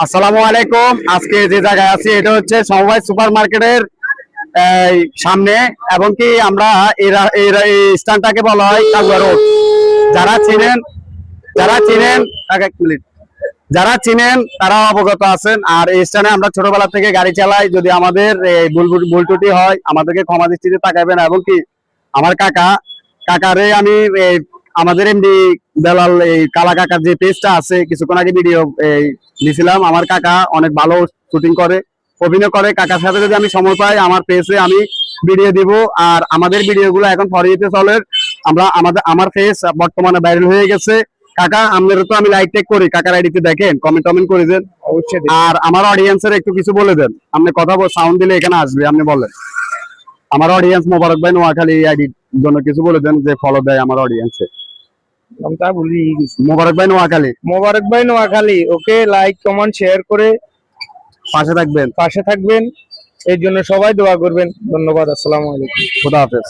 আসসালামু আলাইকুম। আজকে যে জায়গায় আছি এটা হচ্ছে সমবায় সুপার মার্কেটের সামনে, এবং কি আমরা এই স্থানটাকে বলা হয় কাগুয়া রোড। যারা চিনেন এক মিনিট, যারা চিনেন তারা অবগত আছেন। আর এই স্থানে আমরা ছোটবেলা থেকে গাড়ি চালাই। যদি আমাদের ভুল ত্রুটি হয় আমাদেরকে ক্ষমা দৃষ্টিতে তাকাবেন। এবং কি আমার কাকারে আমি আমাদের এমডি বেলাল এই কালা কাকার যে পেজটা আছে কিছুক্ষণ আগে ভিডিও দিয়েছিলাম। আমার কাকা অনেক ভালো শুটিং করে, অভিনয় করে। কাকার সাথে যদি আমি সময় পাই আমার পেজে আমি ভিডিও দিব। আর আমাদের ভিডিও গুলো এখন ফরিয়েতে চলে। আমার ফেস বর্তমানে ভাইরাল হয়ে গেছে। কাকা আপনার তো আমি লাইক টেক করি, কাকার আইডিতে দেখেন, কমেন্ট করে দেন অবশ্যই। আর আমার অডিয়েন্সের একটু কিছু বলে দেন। আপনি কথা সাউন্ড দিলে এখানে আসবে, আপনি বলেন। আমার অডিয়েন্স মোবারক ভাই নোয়াখালী আইডির জন্য কিছু বলে দেন, যে ফলো দেয় আমার অডিয়েন্সে। মোবারক ভাই Noakhali, okay like comment share করে পাশে থাকবেন। এর জন্য সবাই দোয়া করবেন। ধন্যবাদ। আসসালামু আলাইকুম, খুদা হাফেজ।